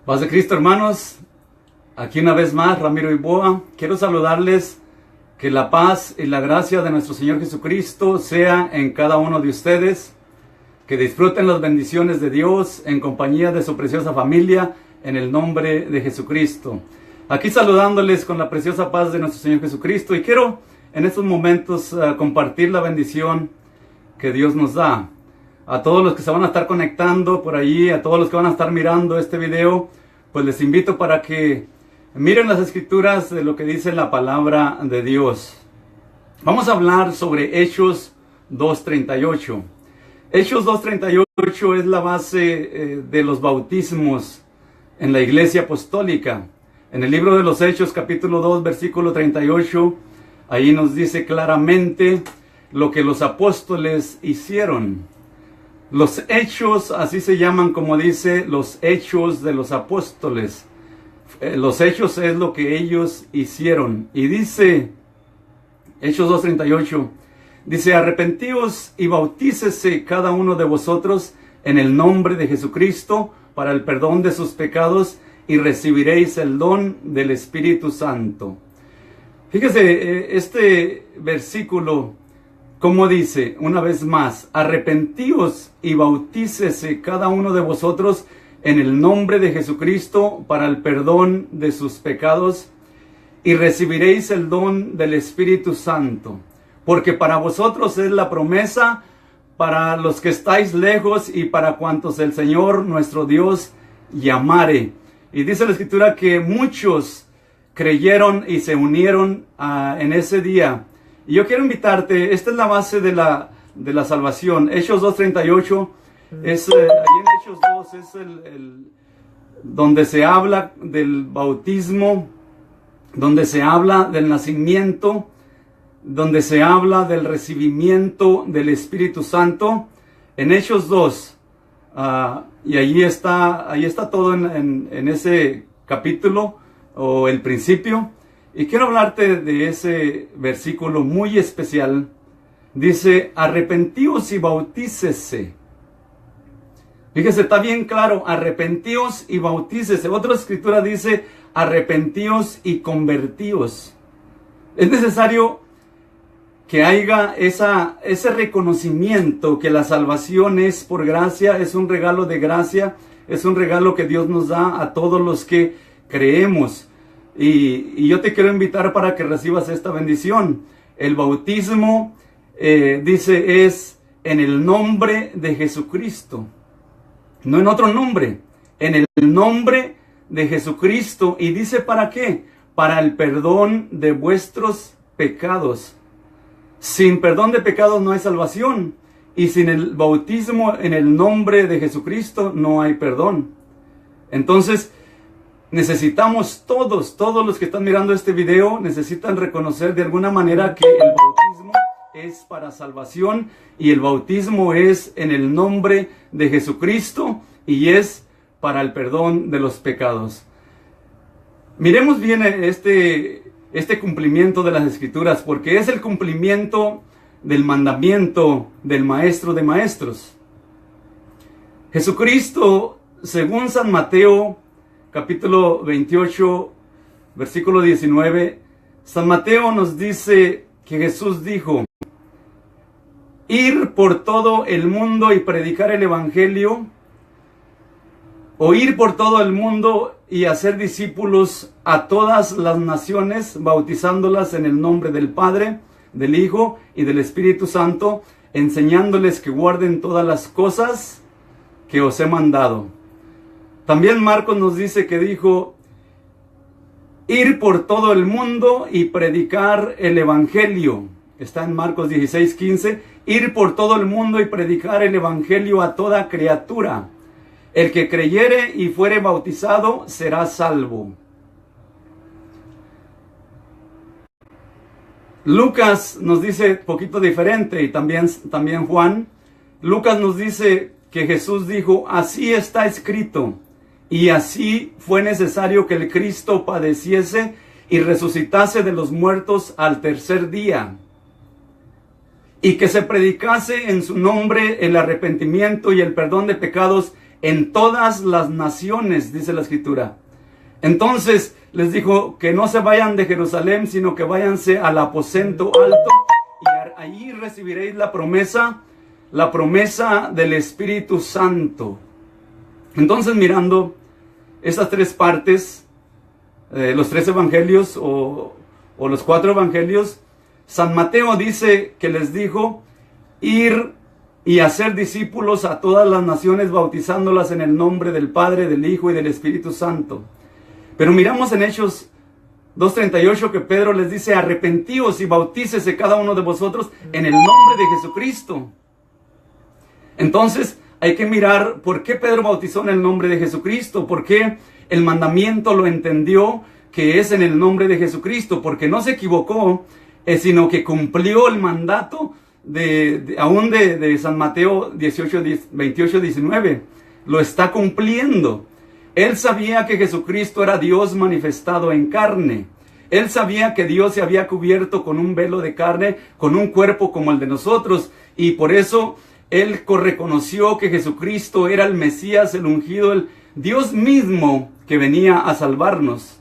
Paz de Cristo, hermanos. Aquí una vez más, Ramiro Iboa. Quiero saludarles. Que la paz y la gracia de nuestro Señor Jesucristo sea en cada uno de ustedes. Que disfruten las bendiciones de Dios en compañía de su preciosa familia, en el nombre de Jesucristo. Aquí saludándoles con la preciosa paz de nuestro Señor Jesucristo. Y quiero en estos momentos compartir la bendición que Dios nos da. A todos los que se van a estar conectando por allí, a todos los que van a estar mirando este video, pues les invito para que miren las escrituras de lo que dice la palabra de Dios. Vamos a hablar sobre Hechos 2:38. Hechos 2:38 es la base de los bautismos en la iglesia apostólica. En el libro de los Hechos, capítulo 2, versículo 38, ahí nos dice claramente lo que los apóstoles hicieron. Los hechos, así se llaman, como dice, los hechos de los apóstoles. Los hechos es lo que ellos hicieron. Y dice, Hechos 2:38, dice: arrepentíos y bautícese cada uno de vosotros en el nombre de Jesucristo para el perdón de sus pecados y recibiréis el don del Espíritu Santo. Fíjese, este versículo, como dice, una vez más: arrepentíos y bautícese cada uno de vosotros en el nombre de Jesucristo para el perdón de sus pecados y recibiréis el don del Espíritu Santo. Porque para vosotros es la promesa, para los que estáis lejos y para cuantos el Señor nuestro Dios llamare. Y dice la Escritura que muchos creyeron y se unieron en ese día. Y yo quiero invitarte, esta es la base de la salvación. Hechos 2:38 es, ahí en Hechos 2 es donde se habla del bautismo, donde se habla del nacimiento, donde se habla del recibimiento del Espíritu Santo. En Hechos 2, y ahí está todo en ese capítulo, o el principio. Y quiero hablarte de ese versículo muy especial. Dice: arrepentíos y bautícese. Fíjese, está bien claro: arrepentíos y bautícese. Otra escritura dice: arrepentíos y convertíos. Es necesario que haya ese reconocimiento que la salvación es por gracia, es un regalo de gracia, es un regalo que Dios nos da a todos los que creemos. Y yo te quiero invitar para que recibas esta bendición. El bautismo, dice, es en el nombre de Jesucristo. No en otro nombre, en el nombre de Jesucristo. Y dice, ¿para qué? Para el perdón de vuestros pecados. Sin perdón de pecados no hay salvación. Y sin el bautismo en el nombre de Jesucristo no hay perdón. Entonces, necesitamos todos los que están mirando este video, necesitan reconocer de alguna manera que el bautismo es para salvación y el bautismo es en el nombre de Jesucristo y es para el perdón de los pecados. Miremos bien este cumplimiento de las Escrituras, porque es el cumplimiento del mandamiento del Maestro de Maestros. Jesucristo, según San Mateo, capítulo 28, versículo 19, San Mateo nos dice que Jesús dijo: ir por todo el mundo y predicar el evangelio, o ir por todo el mundo y hacer discípulos a todas las naciones, bautizándolas en el nombre del Padre, del Hijo y del Espíritu Santo, enseñándoles que guarden todas las cosas que os he mandado. También Marcos nos dice que dijo: ir por todo el mundo y predicar el evangelio. Está en Marcos 16:15. Ir por todo el mundo y predicar el evangelio a toda criatura. El que creyere y fuere bautizado será salvo. Lucas nos dice poquito diferente, y también Juan. Lucas nos dice que Jesús dijo: así está escrito, y así fue necesario que el Cristo padeciese y resucitase de los muertos al tercer día, y que se predicase en su nombre el arrepentimiento y el perdón de pecados en todas las naciones, dice la Escritura. Entonces les dijo que no se vayan de Jerusalén, sino que váyanse al aposento alto y allí recibiréis la promesa del Espíritu Santo. Entonces, mirando esas tres partes, los tres evangelios o los cuatro evangelios, San Mateo dice que les dijo ir y hacer discípulos a todas las naciones, bautizándolas en el nombre del Padre, del Hijo y del Espíritu Santo. Pero miramos en Hechos 2:38 que Pedro les dice: arrepentíos y bautícese cada uno de vosotros en el nombre de Jesucristo. Entonces hay que mirar por qué Pedro bautizó en el nombre de Jesucristo, por qué el mandamiento lo entendió que es en el nombre de Jesucristo, porque no se equivocó, sino que cumplió el mandato aún de San Mateo 28-19, lo está cumpliendo. Él sabía que Jesucristo era Dios manifestado en carne. Él sabía que Dios se había cubierto con un velo de carne, con un cuerpo como el de nosotros, y por eso Él reconoció que Jesucristo era el Mesías, el ungido, el Dios mismo que venía a salvarnos.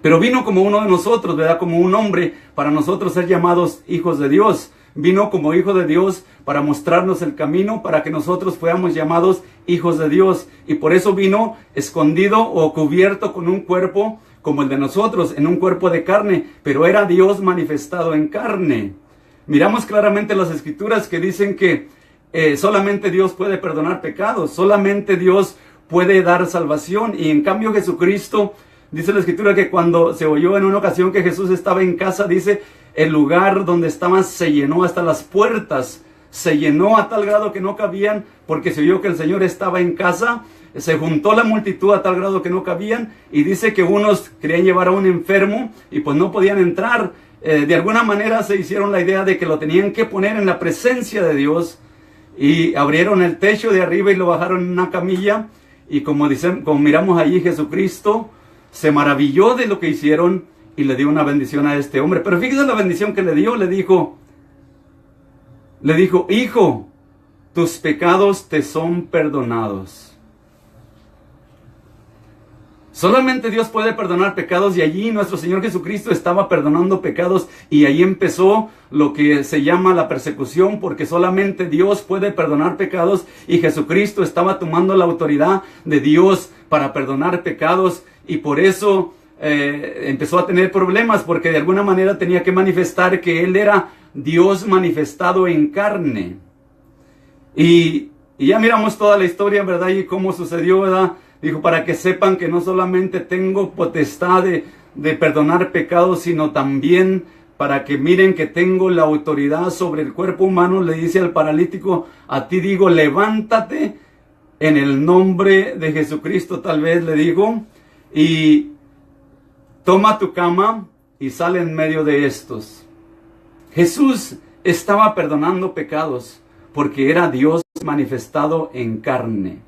Pero vino como uno de nosotros, ¿verdad? Como un hombre, para nosotros ser llamados hijos de Dios. Vino como hijo de Dios para mostrarnos el camino, para que nosotros fuéramos llamados hijos de Dios. Y por eso vino escondido o cubierto con un cuerpo como el de nosotros, en un cuerpo de carne, pero era Dios manifestado en carne. Miramos claramente las Escrituras que dicen que solamente Dios puede perdonar pecados, solamente Dios puede dar salvación. Y en cambio Jesucristo, dice la Escritura que cuando se oyó en una ocasión que Jesús estaba en casa, dice, el lugar donde estaban se llenó hasta las puertas, se llenó a tal grado que no cabían, porque se oyó que el Señor estaba en casa, se juntó la multitud a tal grado que no cabían, y dice que unos querían llevar a un enfermo y pues no podían entrar. De alguna manera se hicieron la idea de que lo tenían que poner en la presencia de Dios, y abrieron el techo de arriba y lo bajaron en una camilla, y como miramos allí, Jesucristo se maravilló de lo que hicieron y le dio una bendición a este hombre. Pero fíjese la bendición que le dio. Le dijo, hijo, tus pecados te son perdonados. Solamente Dios puede perdonar pecados, y allí nuestro Señor Jesucristo estaba perdonando pecados, y ahí empezó lo que se llama la persecución, porque solamente Dios puede perdonar pecados, y Jesucristo estaba tomando la autoridad de Dios para perdonar pecados, y por eso empezó a tener problemas, porque de alguna manera tenía que manifestar que Él era Dios manifestado en carne. Y ya miramos toda la historia, ¿verdad? Y cómo sucedió, ¿verdad? Dijo, para que sepan que no solamente tengo potestad de perdonar pecados, sino también para que miren que tengo la autoridad sobre el cuerpo humano. Le dice al paralítico, a ti digo, levántate en el nombre de Jesucristo, tal vez le digo, y toma tu cama y sale en medio de estos. Jesús estaba perdonando pecados porque era Dios manifestado en carne.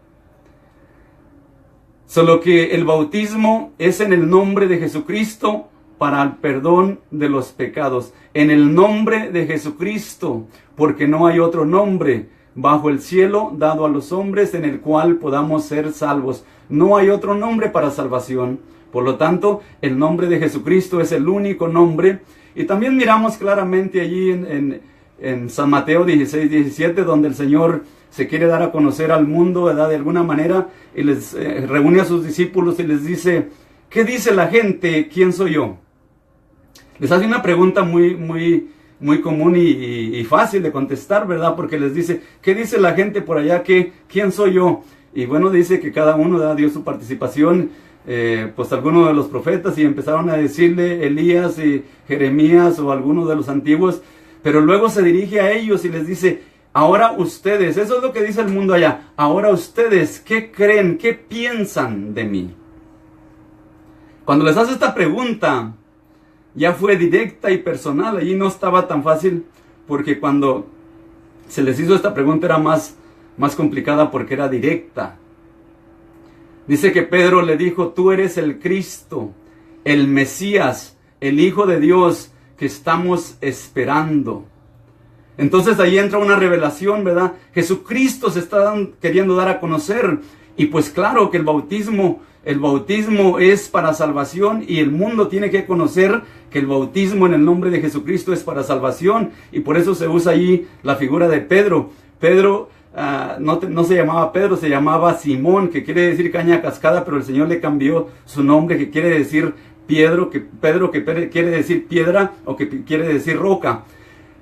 Solo que el bautismo es en el nombre de Jesucristo para el perdón de los pecados. En el nombre de Jesucristo, porque no hay otro nombre bajo el cielo dado a los hombres en el cual podamos ser salvos. No hay otro nombre para salvación. Por lo tanto, el nombre de Jesucristo es el único nombre. Y también miramos claramente allí en San Mateo 16-17, donde el Señor se quiere dar a conocer al mundo, ¿verdad? De alguna manera, y les reúne a sus discípulos y les dice, ¿qué dice la gente? ¿Quién soy yo? Les hace una pregunta muy común y fácil de contestar, ¿verdad? Porque les dice, ¿qué dice la gente por allá? ¿Quién soy yo? Y bueno, dice que cada uno dio su participación, pues algunos de los profetas, y empezaron a decirle Elías y Jeremías o algunos de los antiguos, pero luego se dirige a ellos y les dice, ahora ustedes, eso es lo que dice el mundo allá, ahora ustedes, ¿qué creen? ¿Qué piensan de mí? Cuando les hace esta pregunta, ya fue directa y personal. Allí no estaba tan fácil, porque cuando se les hizo esta pregunta era más complicada porque era directa. Dice que Pedro le dijo, tú eres el Cristo, el Mesías, el Hijo de Dios que estamos esperando. Entonces ahí entra una revelación, ¿verdad? Jesucristo se está queriendo dar a conocer. Y pues claro que el bautismo es para salvación, y el mundo tiene que conocer que el bautismo en el nombre de Jesucristo es para salvación. Y por eso se usa ahí la figura de Pedro. Pedro no se llamaba Pedro, se llamaba Simón, que quiere decir caña cascada, pero el Señor le cambió su nombre, que quiere decir Pedro, que quiere decir piedra, o que quiere decir roca.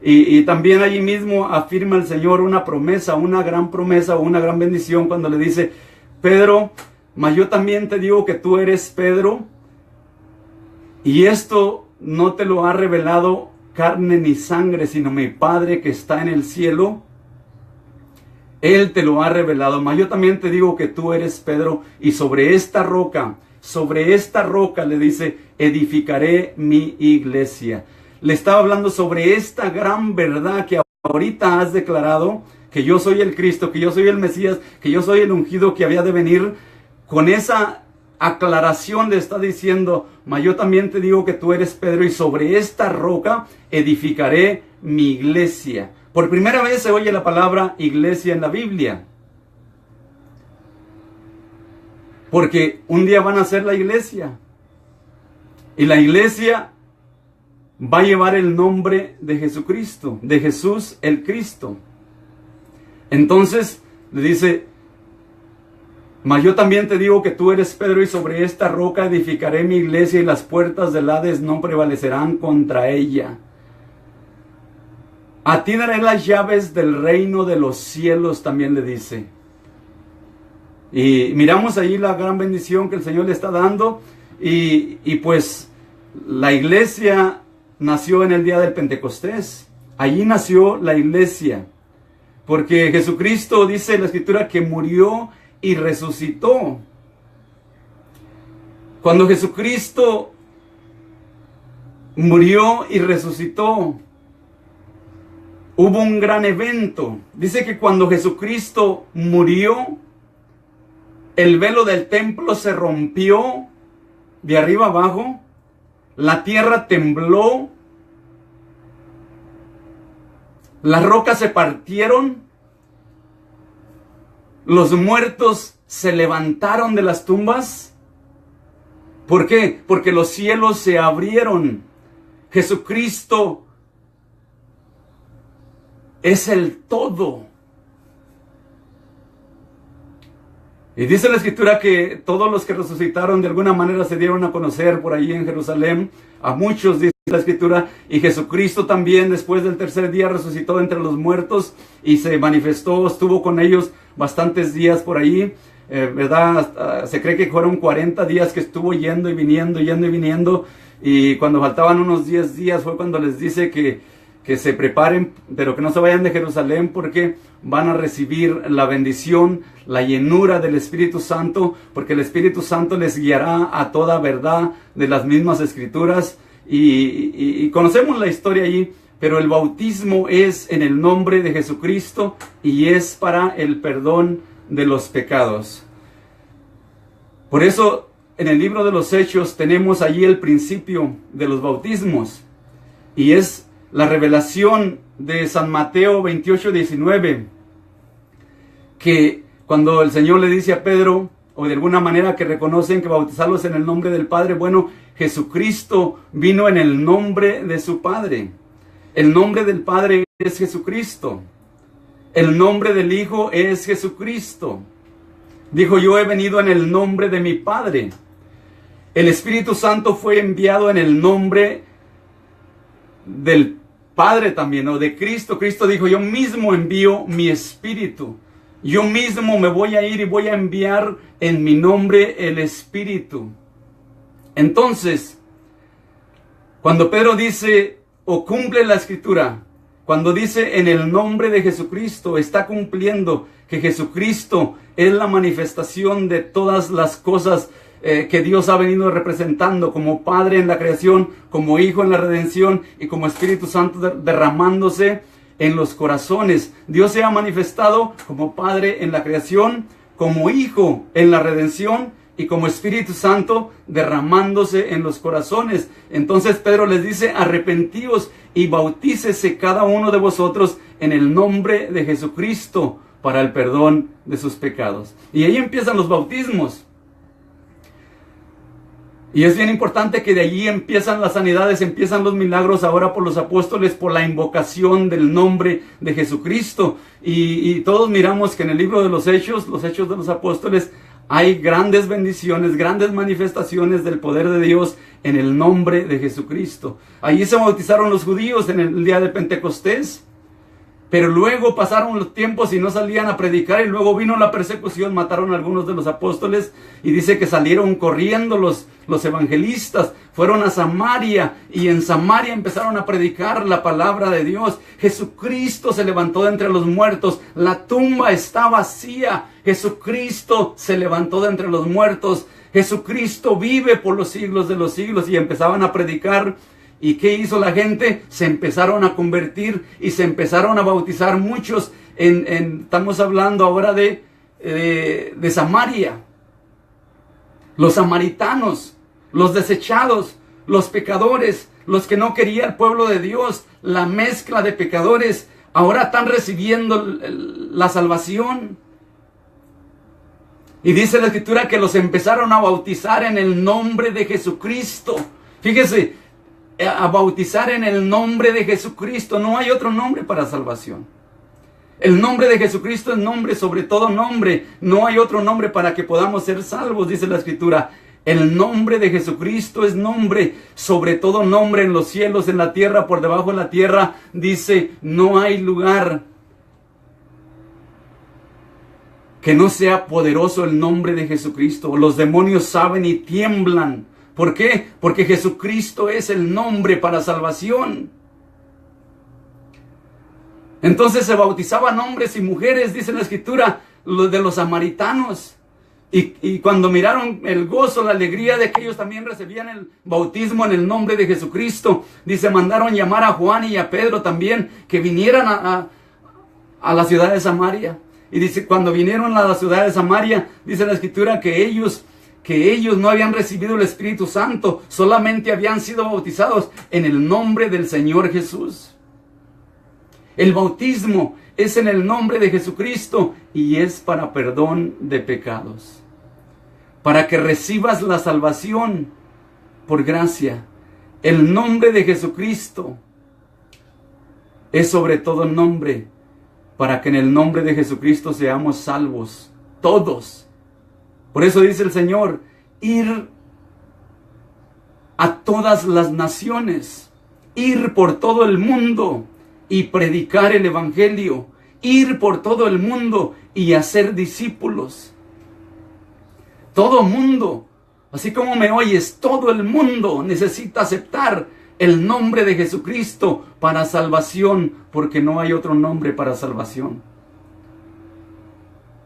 Y también allí mismo afirma el Señor una promesa, una gran bendición, cuando le dice: Pedro, mas yo también te digo que tú eres Pedro, y esto no te lo ha revelado carne ni sangre, sino mi Padre que está en el cielo. Él te lo ha revelado. Mas yo también te digo que tú eres Pedro, y sobre esta roca, le dice, edificaré mi iglesia. Le estaba hablando sobre esta gran verdad que ahorita has declarado, que yo soy el Cristo, que yo soy el Mesías, que yo soy el ungido que había de venir. Con esa aclaración le está diciendo: mas yo también te digo que tú eres Pedro, y sobre esta roca edificaré mi iglesia. Por primera vez se oye la palabra iglesia en la Biblia. Porque un día van a ser la iglesia. Y la iglesia va a llevar el nombre de Jesucristo, de Jesús el Cristo. Entonces le dice: mas yo también te digo que tú eres Pedro, y sobre esta roca edificaré mi iglesia, y las puertas del Hades no prevalecerán contra ella. A ti daré las llaves del reino de los cielos, también le dice. Y miramos ahí la gran bendición que el Señor le está dando. Y pues la iglesia nació en el día del Pentecostés. Allí nació la iglesia. Porque Jesucristo, dice la Escritura, que murió y resucitó. Cuando Jesucristo murió y resucitó, hubo un gran evento. Dice que cuando Jesucristo murió, el velo del templo se rompió de arriba abajo, la tierra tembló, las rocas se partieron, los muertos se levantaron de las tumbas. ¿Por qué? Porque los cielos se abrieron. Jesucristo es el todo. Y dice la Escritura que todos los que resucitaron de alguna manera se dieron a conocer por ahí en Jerusalén. A muchos, dice la Escritura. Y Jesucristo también, después del tercer día, resucitó entre los muertos y se manifestó, estuvo con ellos bastantes días por ahí. ¿Verdad? Se cree que fueron 40 días que estuvo yendo y viniendo. Y cuando faltaban unos 10 días fue cuando les dice que se preparen, pero que no se vayan de Jerusalén, porque van a recibir la bendición, la llenura del Espíritu Santo, porque el Espíritu Santo les guiará a toda verdad de las mismas Escrituras. Y conocemos la historia allí, pero el bautismo es en el nombre de Jesucristo y es para el perdón de los pecados. Por eso en el libro de los Hechos tenemos allí el principio de los bautismos, y es la revelación de San Mateo 28:19, que cuando el Señor le dice a Pedro, o de alguna manera que reconocen que bautizarlos en el nombre del Padre, bueno, Jesucristo vino en el nombre de su Padre. El nombre del Padre es Jesucristo. El nombre del Hijo es Jesucristo. Dijo: yo he venido en el nombre de mi Padre. El Espíritu Santo fue enviado en el nombre del Padre también, o de Cristo. Cristo dijo: yo mismo envío mi Espíritu. Yo mismo me voy a ir y voy a enviar en mi nombre el Espíritu. Entonces, cuando Pedro dice, o cumple la Escritura, cuando dice en el nombre de Jesucristo, está cumpliendo que Jesucristo es la manifestación de todas las cosas que Dios ha venido representando, como Padre en la creación, como Hijo en la redención y como Espíritu Santo derramándose en los corazones. Dios se ha manifestado como Padre en la creación, como Hijo en la redención y como Espíritu Santo derramándose en los corazones. Entonces Pedro les dice: arrepentíos y bautícese cada uno de vosotros en el nombre de Jesucristo para el perdón de sus pecados. Y ahí empiezan los bautismos. Y es bien importante que de allí empiezan las sanidades, empiezan los milagros ahora por los apóstoles, por la invocación del nombre de Jesucristo. Y todos miramos que en el libro de los Hechos de los Apóstoles, hay grandes bendiciones, grandes manifestaciones del poder de Dios en el nombre de Jesucristo. Allí se bautizaron los judíos en el día de Pentecostés. Pero luego pasaron los tiempos y no salían a predicar, y luego vino la persecución, mataron a algunos de los apóstoles, y dice que salieron corriendo los evangelistas, fueron a Samaria, y en Samaria empezaron a predicar la palabra de Dios. Jesucristo se levantó de entre los muertos, la tumba está vacía, Jesucristo se levantó de entre los muertos, Jesucristo vive por los siglos de los siglos, y empezaban a predicar. ¿Y qué hizo la gente? Se empezaron a convertir y se empezaron a bautizar muchos. Estamos hablando ahora de Samaria. Los samaritanos, los desechados, los pecadores, los que no quería el pueblo de Dios, la mezcla de pecadores, ahora están recibiendo la salvación. Y dice la Escritura que los empezaron a bautizar en el nombre de Jesucristo. Fíjese, a bautizar en el nombre de Jesucristo. No hay otro nombre para salvación. El nombre de Jesucristo es nombre sobre todo nombre. No hay otro nombre para que podamos ser salvos, dice la Escritura. El nombre de Jesucristo es nombre sobre todo nombre, en los cielos, en la tierra, por debajo de la tierra. Dice, no hay lugar que no sea poderoso el nombre de Jesucristo. Los demonios saben y tiemblan. ¿Por qué? Porque Jesucristo es el nombre para salvación. Entonces se bautizaban hombres y mujeres, dice la Escritura, de los samaritanos. Y cuando miraron el gozo, la alegría de que ellos también recibían el bautismo en el nombre de Jesucristo, dice, mandaron llamar a Juan y a Pedro también, que vinieran a la ciudad de Samaria. Y dice, cuando vinieron a la ciudad de Samaria, dice la Escritura que ellos no habían recibido el Espíritu Santo, solamente habían sido bautizados en el nombre del Señor Jesús. El bautismo es en el nombre de Jesucristo y es para perdón de pecados. Para que recibas la salvación por gracia. El nombre de Jesucristo es sobre todo nombre, para que en el nombre de Jesucristo seamos salvos, todos. Por eso dice el Señor, ir a todas las naciones, ir por todo el mundo y predicar el Evangelio, ir por todo el mundo y hacer discípulos. Todo mundo, así como me oyes, todo el mundo necesita aceptar el nombre de Jesucristo para salvación, porque no hay otro nombre para salvación.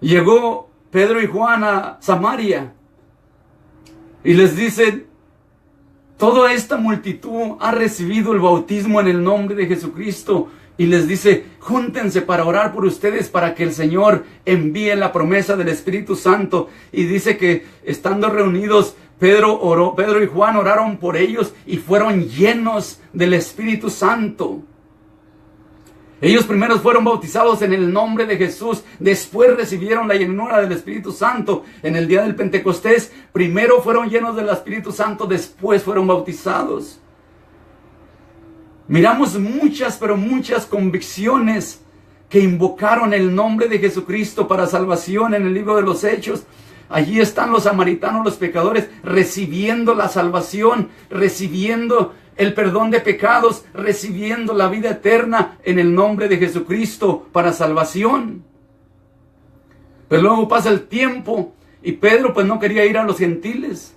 Llegó Pedro y Juan a Samaria y les dice, toda esta multitud ha recibido el bautismo en el nombre de Jesucristo, y les dice, júntense para orar por ustedes, para que el Señor envíe la promesa del Espíritu Santo. Y dice que estando reunidos, Pedro y Juan oraron por ellos y fueron llenos del Espíritu Santo. Ellos primero fueron bautizados en el nombre de Jesús, después recibieron la llenura del Espíritu Santo en el día del Pentecostés. Primero fueron llenos del Espíritu Santo, después fueron bautizados. Miramos muchas convicciones que invocaron el nombre de Jesucristo para salvación en el libro de los Hechos. Allí están los samaritanos, los pecadores, recibiendo la salvación, recibiendo el perdón de pecados, recibiendo la vida eterna en el nombre de Jesucristo para salvación. Pero luego pasa el tiempo y Pedro pues no quería ir a los gentiles.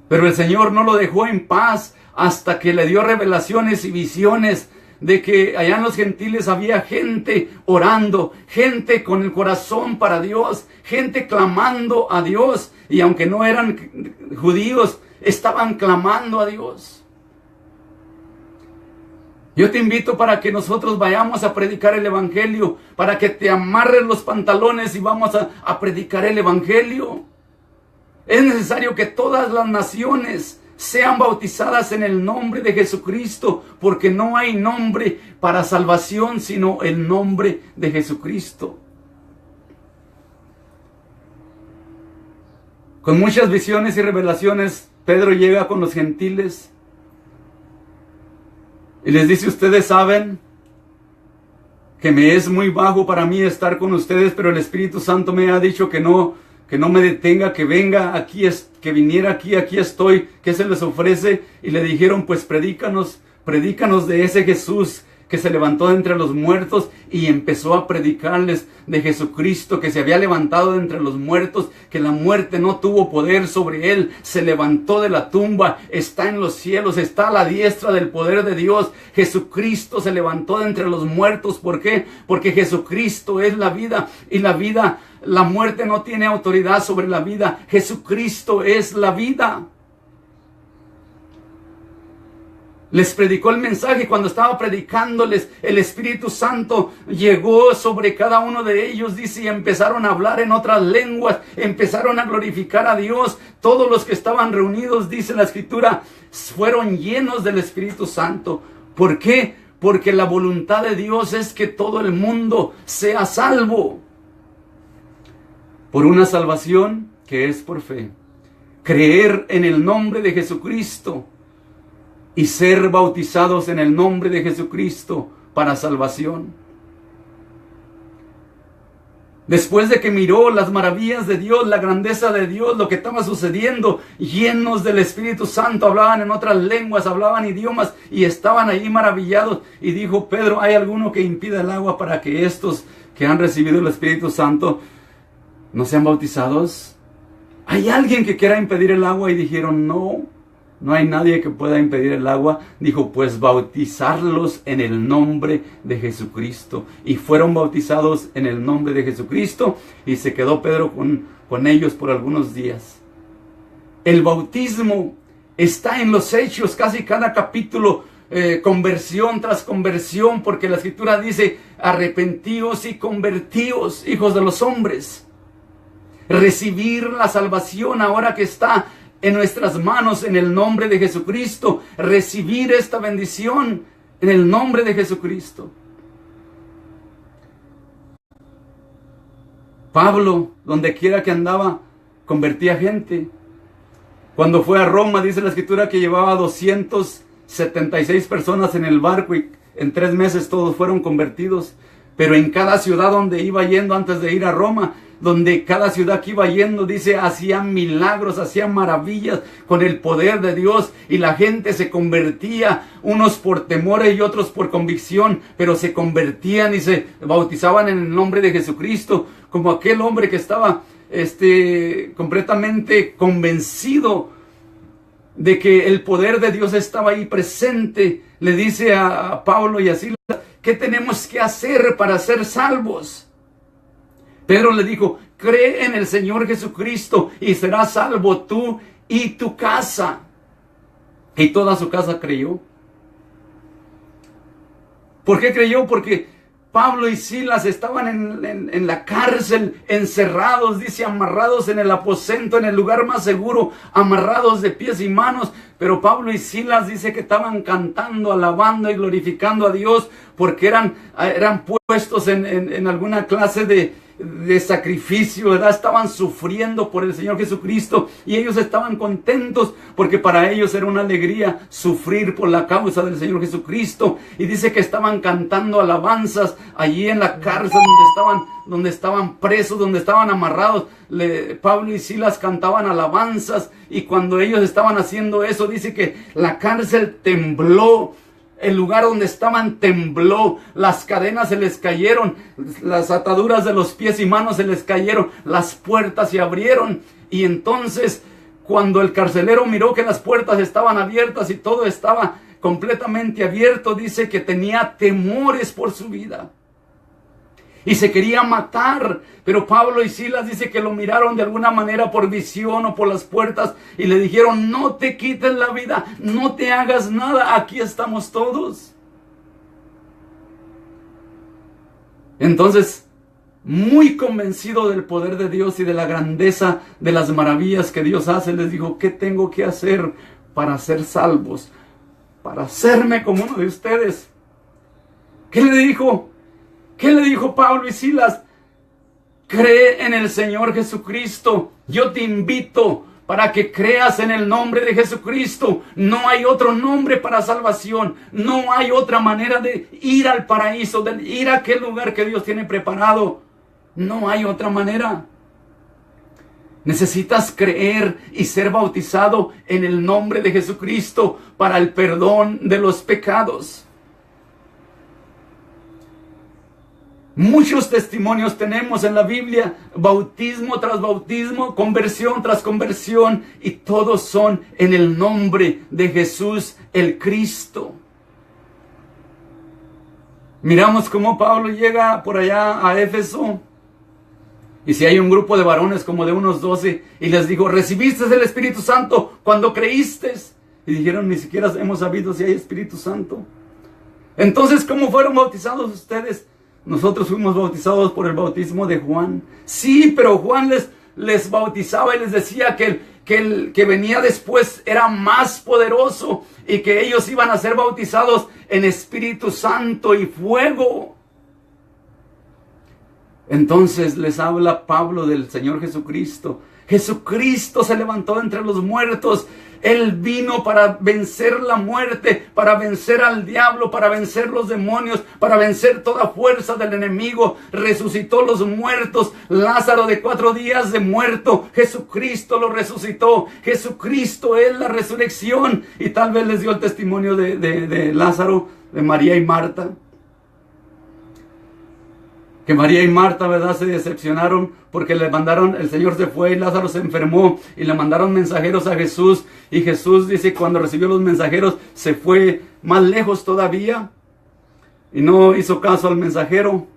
Pero el Señor no lo dejó en paz hasta que le dio revelaciones y visiones de que allá en los gentiles había gente orando, gente con el corazón para Dios, gente clamando a Dios. Y aunque no eran judíos, estaban clamando a Dios. Yo te invito para que nosotros vayamos a predicar el Evangelio, para que te amarres los pantalones y vamos a predicar el Evangelio. Es necesario que todas las naciones sean bautizadas en el nombre de Jesucristo, porque no hay nombre para salvación sino el nombre de Jesucristo. Con muchas visiones y revelaciones, Pedro llega con los gentiles y les dice: ustedes saben que me es muy bajo para mí estar con ustedes, pero el Espíritu Santo me ha dicho que no me detenga, que venga aquí, que viniera aquí estoy. ¿Qué se les ofrece? Y le dijeron: pues predícanos de ese Jesús que se levantó de entre los muertos, y empezó a predicarles de Jesucristo, que se había levantado de entre los muertos, que la muerte no tuvo poder sobre él, se levantó de la tumba, está en los cielos, está a la diestra del poder de Dios. Jesucristo se levantó de entre los muertos. ¿Por qué? Porque Jesucristo es la vida, y la muerte no tiene autoridad sobre la vida. Jesucristo es la vida. Les predicó el mensaje. Cuando estaba predicándoles, el Espíritu Santo llegó sobre cada uno de ellos, dice, y empezaron a hablar en otras lenguas, empezaron a glorificar a Dios. Todos los que estaban reunidos, dice la Escritura, fueron llenos del Espíritu Santo. ¿Por qué? Porque la voluntad de Dios es que todo el mundo sea salvo. Por una salvación que es por fe. Creer en el nombre de Jesucristo y ser bautizados en el nombre de Jesucristo para salvación. Después de que miró las maravillas de Dios, la grandeza de Dios, lo que estaba sucediendo, llenos del Espíritu Santo, hablaban en otras lenguas, hablaban idiomas y estaban ahí maravillados. Y dijo Pedro: ¿hay alguno que impida el agua para que estos que han recibido el Espíritu Santo no sean bautizados? ¿Hay alguien que quiera impedir el agua? Y dijeron: no hay nadie que pueda impedir el agua. Dijo: pues bautizarlos en el nombre de Jesucristo. Y fueron bautizados en el nombre de Jesucristo, y se quedó Pedro con ellos por algunos días. El bautismo está en los Hechos, casi cada capítulo, conversión tras conversión, porque la Escritura dice: arrepentíos y convertíos, hijos de los hombres. Recibir la salvación ahora que está en nuestras manos en el nombre de Jesucristo. Recibir esta bendición en el nombre de Jesucristo. Pablo, donde quiera que andaba, convertía gente. Cuando fue a Roma, dice la Escritura que llevaba 276 personas en el barco, y en 3 meses todos fueron convertidos. Pero en cada ciudad donde iba yendo antes de ir a Roma, donde cada ciudad que iba yendo, dice, hacían milagros, hacían maravillas con el poder de Dios, y la gente se convertía, unos por temores y otros por convicción, pero se convertían y se bautizaban en el nombre de Jesucristo, como aquel hombre que estaba completamente convencido de que el poder de Dios estaba ahí presente. Le dice a Pablo y a Silas: ¿qué tenemos que hacer para ser salvos? Pedro le dijo: cree en el Señor Jesucristo y serás salvo tú y tu casa. Y toda su casa creyó. ¿Por qué creyó? Porque Pablo y Silas estaban en la cárcel, encerrados, dice, amarrados en el aposento, en el lugar más seguro, amarrados de pies y manos. Pero Pablo y Silas dice que estaban cantando, alabando y glorificando a Dios, porque eran puestos en alguna clase de sacrificio, ¿verdad? Estaban sufriendo por el Señor Jesucristo, y ellos estaban contentos porque para ellos era una alegría sufrir por la causa del Señor Jesucristo. Y dice que estaban cantando alabanzas allí en la cárcel donde estaban presos, donde estaban amarrados. Pablo y Silas cantaban alabanzas, y cuando ellos estaban haciendo eso, dice que la cárcel tembló. El lugar donde estaban tembló, las cadenas se les cayeron, las ataduras de los pies y manos se les cayeron, las puertas se abrieron. Y entonces, cuando el carcelero miró que las puertas estaban abiertas y todo estaba completamente abierto, dice que tenía temores por su vida y se quería matar. Pero Pablo y Silas dice que lo miraron de alguna manera por visión o por las puertas y le dijeron: no te quites la vida, no te hagas nada, aquí estamos todos. Entonces muy convencido del poder de Dios y de la grandeza de las maravillas que Dios hace, les dijo: ¿qué tengo que hacer para ser salvos? Para hacerme como uno de ustedes. ¿Qué le dijo? ¿Qué le dijo Pablo y Silas? Cree en el Señor Jesucristo. Yo te invito para que creas en el nombre de Jesucristo. No hay otro nombre para salvación. No hay otra manera de ir al paraíso, de ir a aquel lugar que Dios tiene preparado. No hay otra manera. Necesitas creer y ser bautizado en el nombre de Jesucristo para el perdón de los pecados. Muchos testimonios tenemos en la Biblia, bautismo tras bautismo, conversión tras conversión, y todos son en el nombre de Jesús el Cristo. Miramos cómo Pablo llega por allá a Éfeso, y si hay un grupo de varones como de unos 12, y les dijo: ¿recibiste el Espíritu Santo cuando creíste? Y dijeron: ni siquiera hemos sabido si hay Espíritu Santo. Entonces, ¿cómo fueron bautizados ustedes? Nosotros fuimos bautizados por el bautismo de Juan. Sí, pero Juan les bautizaba y les decía que el que venía después era más poderoso y que ellos iban a ser bautizados en Espíritu Santo y fuego. Entonces les habla Pablo del Señor Jesucristo. Jesucristo se levantó entre los muertos. Él vino para vencer la muerte, para vencer al diablo, para vencer los demonios, para vencer toda fuerza del enemigo. Resucitó los muertos. Lázaro, de 4 días de muerto, Jesucristo lo resucitó. Jesucristo es la resurrección. Y tal vez les dio el testimonio de Lázaro, de María y Marta. Que María y Marta, ¿verdad?, se decepcionaron porque le mandaron, el Señor se fue y Lázaro se enfermó y le mandaron mensajeros a Jesús. Y Jesús dice, cuando recibió los mensajeros, se fue más lejos todavía y no hizo caso al mensajero.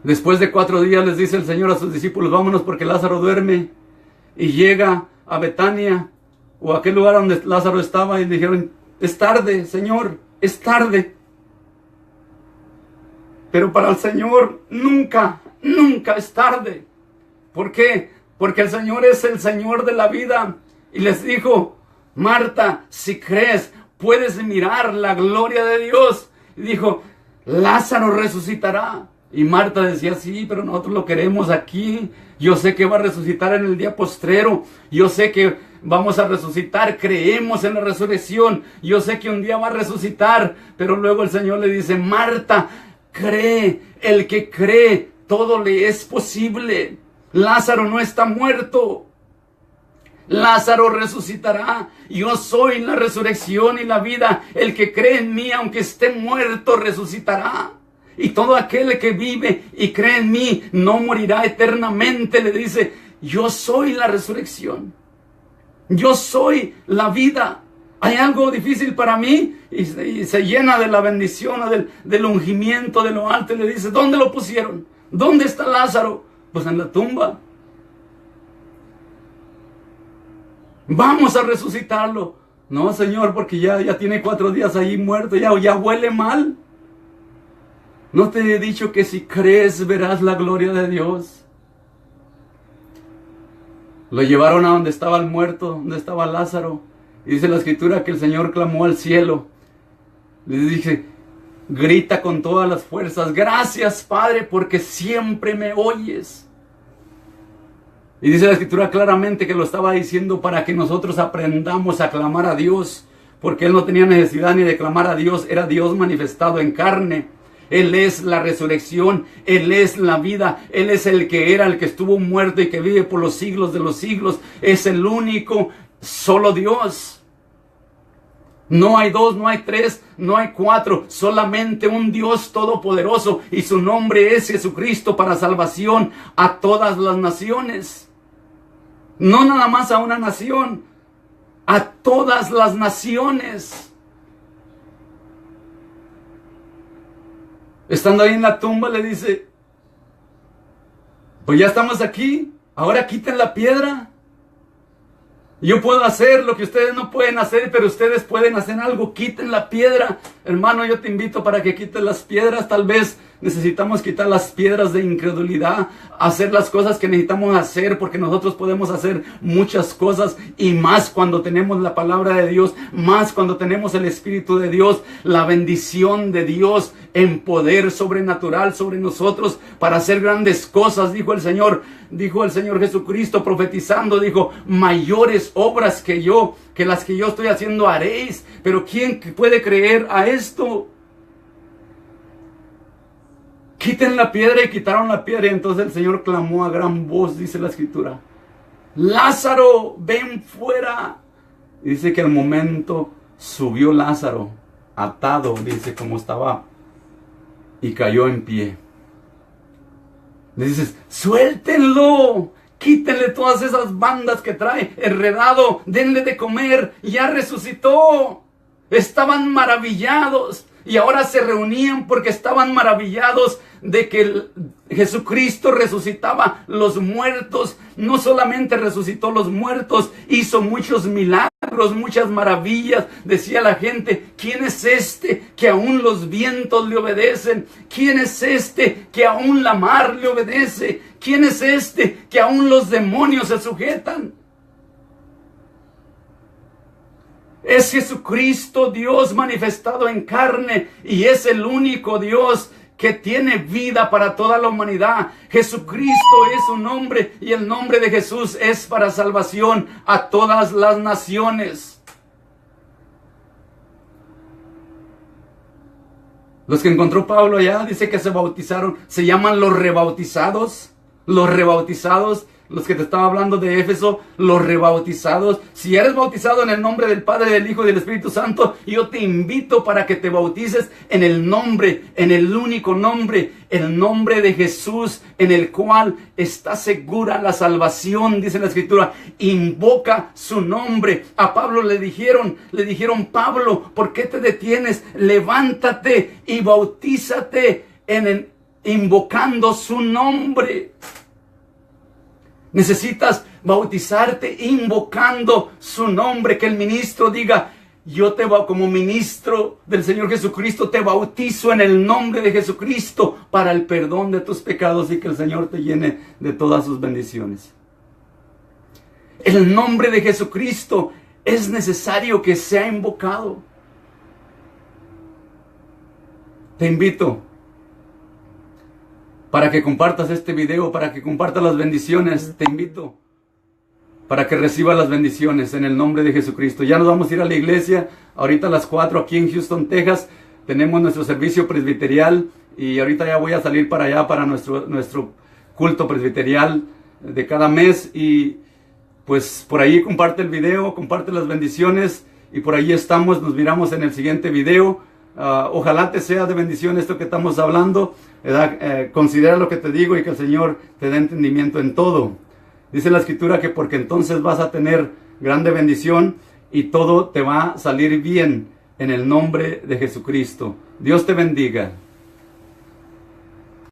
Después de 4 días les dice el Señor a sus discípulos: vámonos porque Lázaro duerme. Y llega a Betania, o a aquel lugar donde Lázaro estaba, y le dijeron: es tarde, Señor, es tarde. Pero para el Señor nunca es tarde. ¿Por qué? Porque el Señor es el Señor de la vida. Y les dijo: Marta, si crees, puedes mirar la gloria de Dios. Y dijo: Lázaro resucitará. Y Marta decía: sí, pero nosotros lo queremos aquí. Yo sé que va a resucitar en el día postrero. Yo sé que vamos a resucitar. Creemos en la resurrección. Yo sé que un día va a resucitar. Pero luego el Señor le dice: Marta, cree. El que cree, todo le es posible. Lázaro no está muerto. Lázaro resucitará. Yo soy la resurrección y la vida. El que cree en mí, aunque esté muerto, resucitará. Y todo aquel que vive y cree en mí no morirá eternamente. Le dice: yo soy la resurrección. Yo soy la vida. ¿Hay algo difícil para mí? Y se llena de la bendición, del ungimiento de lo alto. Y le dice: ¿dónde lo pusieron? ¿Dónde está Lázaro? Pues en la tumba. Vamos a resucitarlo. No, Señor, porque ya tiene 4 días ahí muerto. Ya huele mal. ¿No te he dicho que si crees verás la gloria de Dios? Lo llevaron a donde estaba el muerto, donde estaba Lázaro. Y dice la Escritura que el Señor clamó al cielo. Le dice: grita con todas las fuerzas: gracias, Padre, porque siempre me oyes. Y dice la Escritura claramente que lo estaba diciendo para que nosotros aprendamos a clamar a Dios. Porque Él no tenía necesidad ni de clamar a Dios. Era Dios manifestado en carne. Él es la resurrección, Él es la vida, Él es el que era, el que estuvo muerto y que vive por los siglos de los siglos. Es el único, solo Dios. No hay 2, no hay 3, no hay 4, solamente un Dios todopoderoso, y su nombre es Jesucristo, para salvación a todas las naciones. No nada más a una nación, a todas las naciones. Estando ahí en la tumba le dice: pues ya estamos aquí, ahora quiten la piedra. Yo puedo hacer lo que ustedes no pueden hacer, pero ustedes pueden hacer algo. Quiten la piedra. Hermano, yo te invito para que quites las piedras. Tal vez necesitamos quitar las piedras de incredulidad, hacer las cosas que necesitamos hacer, porque nosotros podemos hacer muchas cosas y más cuando tenemos la palabra de Dios, más cuando tenemos el Espíritu de Dios, la bendición de Dios en poder sobrenatural sobre nosotros para hacer grandes cosas, dijo el Señor Jesucristo profetizando, dijo, mayores obras que las que yo estoy haciendo haréis. Pero ¿quién puede creer a esto? Quiten la piedra, y quitaron la piedra, y entonces el Señor clamó a gran voz, dice la Escritura, Lázaro, ven fuera. Y dice que al momento subió Lázaro, atado, dice, como estaba, y cayó en pie. Le dices, suéltenlo, quítenle todas esas bandas que trae enredado, denle de comer, ya resucitó. Estaban maravillados y ahora se reunían porque estaban maravillados de que Jesucristo resucitaba los muertos. No solamente resucitó los muertos, hizo muchos milagros, muchas maravillas. Decía la gente, ¿quién es este que aún los vientos le obedecen? ¿Quién es este que aún la mar le obedece? ¿Quién es este que aún los demonios se sujetan? Es Jesucristo, Dios manifestado en carne, y es el único Dios que tiene vida para toda la humanidad. Jesucristo es su nombre, y el nombre de Jesús es para salvación a todas las naciones. Los que encontró Pablo allá, dice que se bautizaron, se llaman los rebautizados. Los rebautizados, los que te estaba hablando de Éfeso, los rebautizados. Si eres bautizado en el nombre del Padre, del Hijo y del Espíritu Santo, yo te invito para que te bautices en el nombre, en el único nombre, el nombre de Jesús, en el cual está segura la salvación, dice la Escritura. Invoca su nombre. A Pablo le dijeron, Pablo, ¿por qué te detienes? Levántate y bautízate invocando su nombre. Necesitas bautizarte invocando su nombre. Que el ministro diga, yo como ministro del Señor Jesucristo te bautizo en el nombre de Jesucristo para el perdón de tus pecados, y que el Señor te llene de todas sus bendiciones. El nombre de Jesucristo es necesario que sea invocado. Te invito para que compartas este video, para que compartas las bendiciones. Te invito para que recibas las bendiciones en el nombre de Jesucristo. Ya nos vamos a ir a la iglesia. Ahorita a las 4 aquí en Houston, Texas, tenemos nuestro servicio presbiterial, y ahorita ya voy a salir para allá para nuestro culto presbiterial de cada mes. Y pues por ahí comparte el video, comparte las bendiciones, y por ahí estamos. Nos miramos en el siguiente video. Ojalá te sea de bendición esto que estamos hablando, ¿verdad? Considera lo que te digo, y que el Señor te dé entendimiento en todo. Dice la Escritura que porque entonces vas a tener grande bendición y todo te va a salir bien en el nombre de Jesucristo. Dios te bendiga.